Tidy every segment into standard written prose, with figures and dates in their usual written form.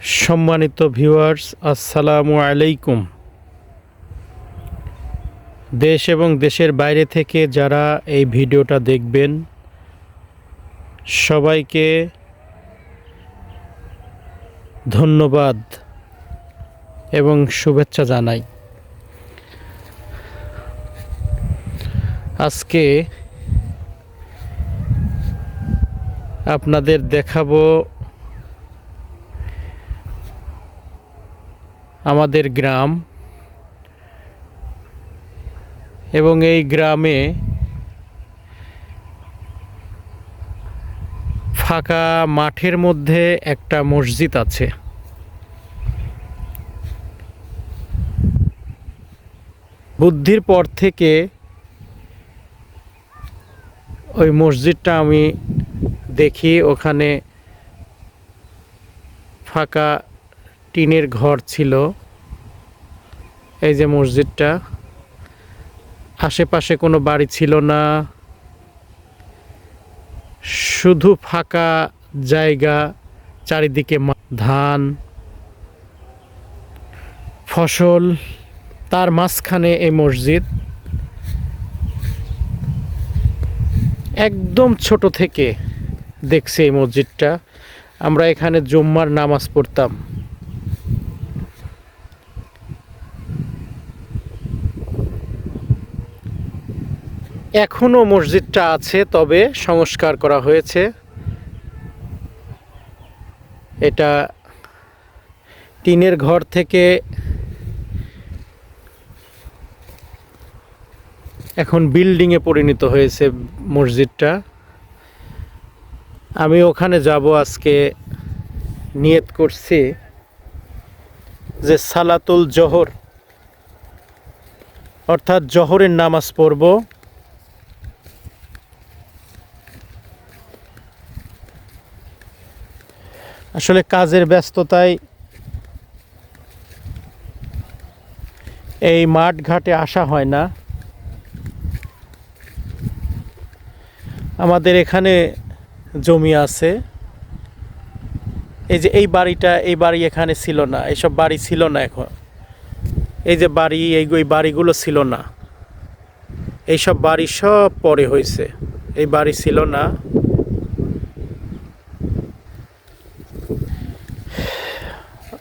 সম্মানিত ভিউয়ার্স, আসসালামু আলাইকুম। দেশ এবং দেশের বাইরে থেকে যারা এই ভিডিওটা দেখবেন সবাইকে ধন্যবাদ এবং শুভেচ্ছা জানাই। আজকে আপনাদের দেখাবো আমাদের গ্রাম, এবং এই গ্রামে ফাঁকা মাঠের মধ্যে একটা মসজিদ আছে। বুদ্ধির পর থেকে ওই মসজিদটা আমি দেখি, ওখানে ফাঁকা টিনের ঘর ছিল। এই যে মসজিদটা, আশেপাশে কোনো বাড়ি ছিল না, শুধু ফাঁকা জায়গা, চারিদিকে ধান ফসল, তার মাঝখানে এই মসজিদ। একদম ছোট থেকে দেখছি এই মসজিদটা। আমরা এখানে জুম্মার নামাজ পড়তাম। এখনো মসজিদটা আছে, তবে সংস্কার করা হয়েছে। এটা টিনের ঘর থেকে এখন বিল্ডিংয়ে পরিণত হয়েছে মসজিদটা। আমি ওখানে যাব আজকে, নিয়ত করছি যে সালাতুল জোহর অর্থাৎ জোহরের নামাজ পড়ব। আসলে কাজের ব্যস্ততায় এই মাঠ ঘাটে আসা হয় না। আমাদের এখানে জমি আছে। এই যে এই বাড়ি এখানে ছিল না, এইসব বাড়ি ছিল না। এখন এই যে বাড়ি, এই বাড়িগুলো ছিল না, এইসব বাড়ি সব পরে হয়েছে। এই বাড়ি ছিল না।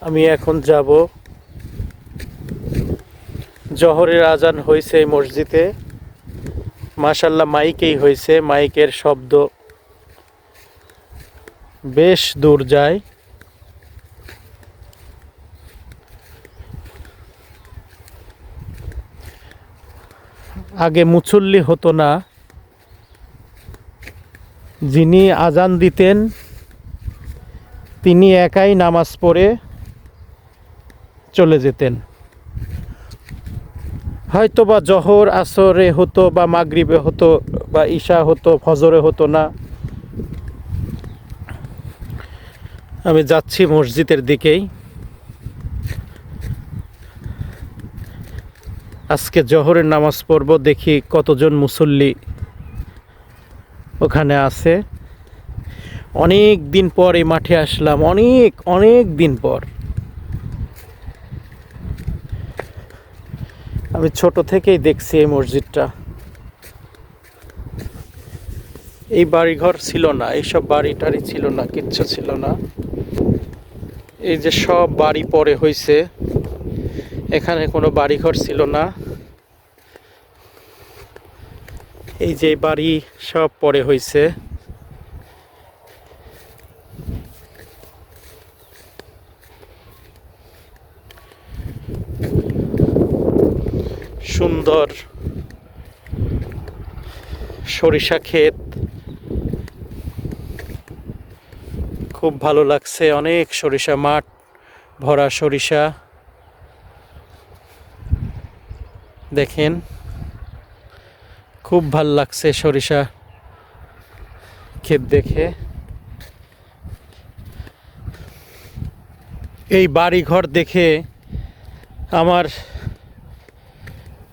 আমি এখন যাব। জোহরের আজান হয়েছে এই মসজিদে। মাশাআল্লাহ, মাইকেই হয়েছে। মাইকের শব্দ বেশ দূর যায়। আগে মুসল্লি হতো না, যিনি আজান দিতেন তিনি একাই নামাজ পড়ে চলে যেতেন। হয়তো বা জোহর আসরে হতো, বা মাগরিবে হতো, বা ঈশা হতো, ফজরে হতো না। আমি যাচ্ছি মসজিদের দিকেই। আজকে জোহরের নামাজ পড়ব, দেখি কতজন মুসল্লি ওখানে আছে। অনেক দিন পর এই মাঠে আসলাম, অনেক দিন পর। আমি ছোট থেকেই দেখছি এই মসজিদটা। এই বাড়িঘর ছিল না, এইসব বাড়ি টাড়ি ছিল না, কিচ্ছু ছিল না। এই যে সব বাড়ি পরে হয়েছে, এখানে কোনো বাড়িঘর ছিল না। এই যে বাড়ি সব পরে হয়েছে। সুন্দর সরিষা ক্ষেত, খুব ভালো লাগছে। অনেক সরিষা, মাঠ ভরা সরিষা। দেখেন, খুব ভাল লাগছে সরিষা ক্ষেত দেখে। এই বাড়িঘর দেখে আমার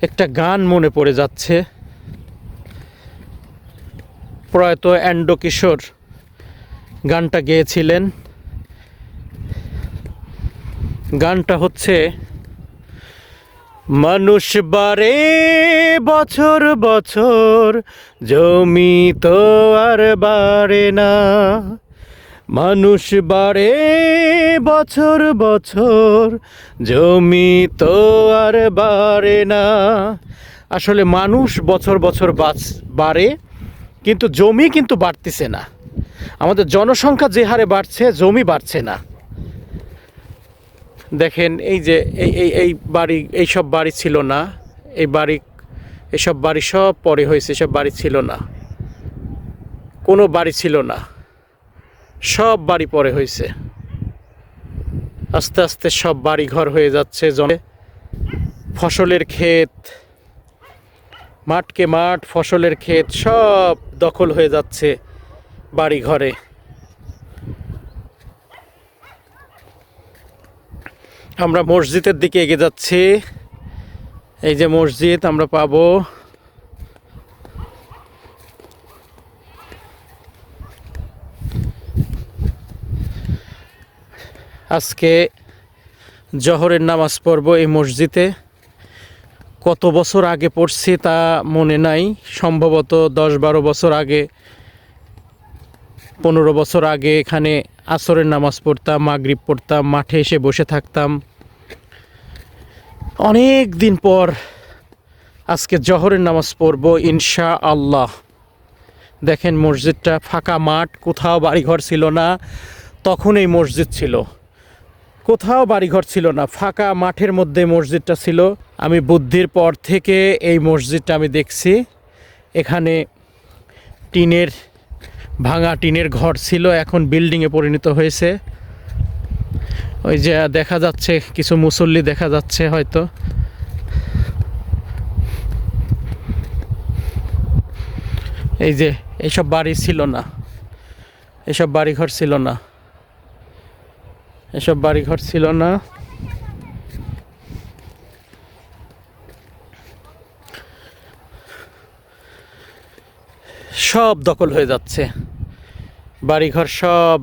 একটা গান মনে পড়ে যাচ্ছে। প্রয়াত এন্ডো কিশোর গানটা গেয়েছিলেন। গানটা হচ্ছে, মানুষ বাড়ে বছর বছর, জমি তো আর বাড়ে না। মানুষ বাড়ে বছর বছর, জমি তো আর বাড়ে না। আসলে মানুষ বছর বছর বাড়ে, কিন্তু জমি কিন্তু বাড়তেছে না। আমাদের জনসংখ্যা যে হারে বাড়ছে, জমি বাড়ছে না। দেখেন এই যে এই বাড়ি, এইসব বাড়ি ছিল না। এইসব বাড়ি সব পরে হয়েছে। এসব বাড়ি ছিল না, কোনো বাড়ি ছিল না, সব বাড়ি পরে হয়েছে। আস্তে আস্তে সব বাড়ি ঘর হয়ে যাচ্ছে। ফসলের ক্ষেত, মাঠকে মাঠ, ফসলের ক্ষেত সব দখল হয়ে যাচ্ছে বাড়ি ঘরে। আমরা মসজিদের দিকে এগিয়ে যাচ্ছি। এই যে মসজিদ আমরা পাবো। আজকে জোহরের নামাজ পড়ব এই মসজিদে। কত বছর আগে পড়ছি তা মনে নাই, সম্ভবত 10-12 বছর আগে, 15 বছর আগে এখানে আসরের নামাজ পড়তাম, মাগরিব পড়তাম, মাঠে এসে বসে থাকতাম। অনেক দিন পর আজকে জোহরের নামাজ পড়ব ইনশাআল্লাহ। দেখেন মসজিদটা, ফাঁকা মাঠ, কোথাও বাড়িঘর ছিল না। তখন এই মসজিদ ছিল, কোথাও বাড়িঘর ছিল না, ফাঁকা মাঠের মধ্যে মসজিদটা ছিল। আমি বুদ্ধির পর থেকে এই মসজিদটা আমি দেখছি। এখানে ভাঙা টিনের ঘর ছিল, এখন বিল্ডিংয়ে পরিণত হয়েছে। ওই যে দেখা যাচ্ছে কিছু মুসল্লি দেখা যাচ্ছে হয়তো। এই যে এইসব বাড়ি ছিল না, এসব বাড়িঘর ছিল না, এসব বাড়িঘর ছিল না। সব দখল হয়ে যাচ্ছে বাড়িঘর, সব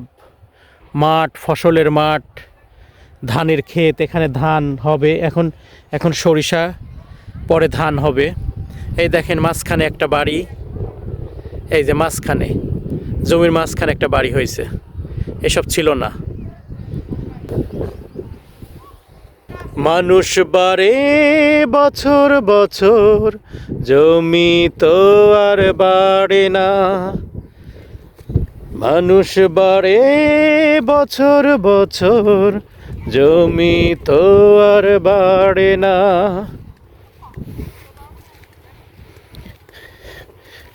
মাঠ, ফসলের মাঠ, ধানের ক্ষেত। এখানে ধান হবে এখন সরিষা, পরে ধান হবে। এই দেখেন মাঝখানে একটা বাড়ি, এই যে মাঝখানে, জমির মাঝখানে একটা বাড়ি হয়েছে। এসব ছিল না। মানুষ বাড়ে বছর বছর, জমি তো আর বাড়ে না। মানুষ বাড়ে বছর বছর, জমি তো আর বাড়ে না।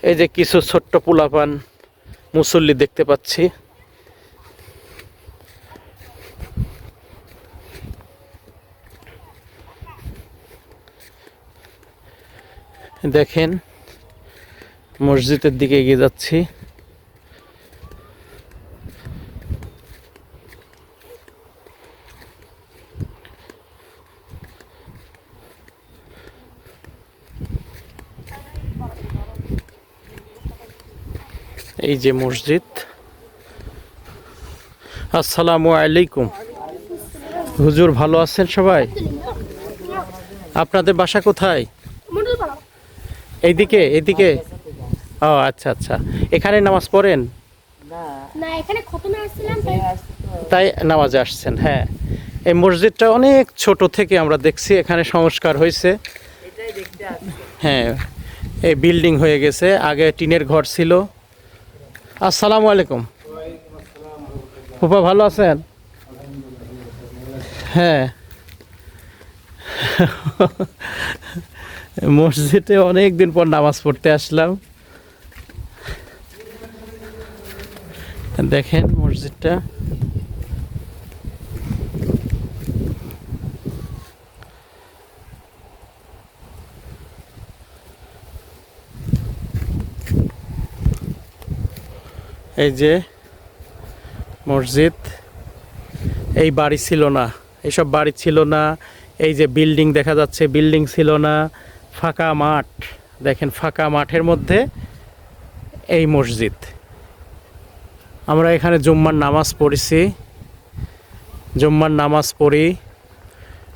এই যে কিছু ছোট্ট পোলাপান মুসল্লি দেখতে পাচ্ছি। দেখেন মসজিদের দিকে এগিয়ে যাচ্ছি। এই যে মসজিদ। আসসালামু আলাইকুম। হুজুর ভালো আছেন সবাই? আপনাদের বাসা কোথায়? এইদিকে, এইদিকে। ও আচ্ছা আচ্ছা, এখানে নামাজ পড়েন? না, এখানে খতমে আসছিলাম তাই নামাজে আসছেন। হ্যাঁ, এই মসজিদটা অনেক ছোট থেকে আমরা দেখছি, এখানে সংস্কার হয়েছে। হ্যাঁ, এই বিল্ডিং হয়ে গেছে, আগে টিনের ঘর ছিল। আসসালামু আলাইকুম। ফুপা ভালো আছেন? হ্যাঁ, মসজিদে অনেক দিন পর নামাজ পড়তে আসলাম। দেখেন মসজিদটা। এই যে মসজিদ। এই বাড়ি ছিল না, এইসব বাড়ি ছিল না। এই যে বিল্ডিং দেখা যাচ্ছে, বিল্ডিং ছিল না, ফাঁকা মাঠ। দেখেন ফাঁকা মাঠের মধ্যে এই মসজিদ। আমরা এখানে জুম্মার নামাজ পড়েছি, জুম্মার নামাজ পড়ি,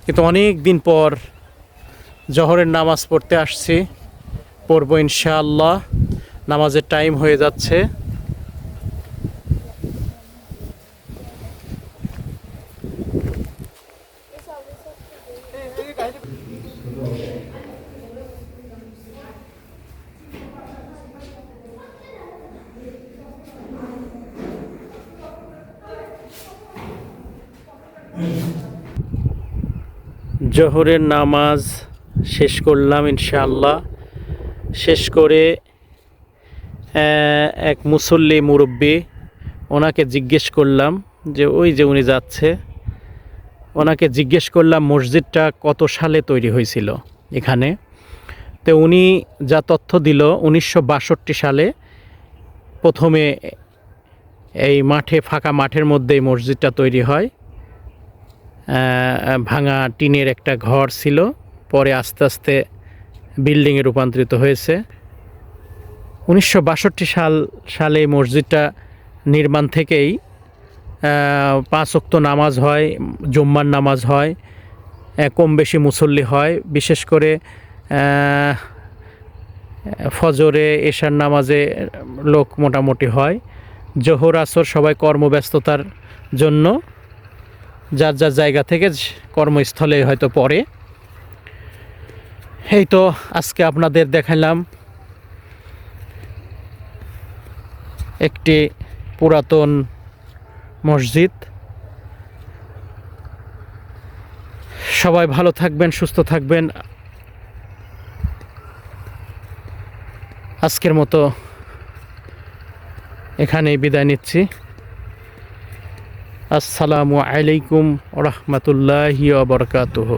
কিন্তু অনেক দিন পর জোহরের নামাজ পড়তে আসছি, পড়বো ইনশাআল্লাহ। নামাজের টাইম হয়ে যাচ্ছে। জোহরের নামাজ শেষ করলাম ইনশাআল্লাহ। শেষ করে এক মুসল্লি মুরব্বী, ওনাকে জিজ্ঞেস করলাম যে ওই যে উনি যাচ্ছে, ওনাকে জিজ্ঞেস করলাম মসজিদটা কত সালে তৈরি হয়েছিল এখানে। তো উনি যা তথ্য দিল 1962 সালে প্রথমে এই মাঠে, ফাঁকা মাঠের মধ্যে এই মসজিদটা তৈরি হয়। ভাঙা টিনের একটা ঘর ছিল, পরে আস্তে আস্তে বিল্ডিংয়ে রূপান্তরিত হয়েছে। 1962 সালে এই মসজিদটা নির্মাণ থেকেই 5 ওয়াক্ত নামাজ হয়, জুম্মার নামাজ হয়, কম বেশি মুসল্লি হয়। বিশেষ করে ফজরে, এশার নামাজে লোক মোটামুটি হয়। জোহর আসর সবাই কর্মব্যস্ততার জন্য যার যার জায়গা থেকে কর্মস্থলে হয়তো পড়ে। এই তো আজকে আপনাদের দেখালাম একটি পুরাতন মসজিদ। সবাই ভালো থাকবেন, সুস্থ থাকবেন। আজকের মতো এখানেই বিদায় নিচ্ছি। আসসালামু আলাইকুম ওয়া রাহমাতুল্লাহি ওয়া বারাকাতুহু।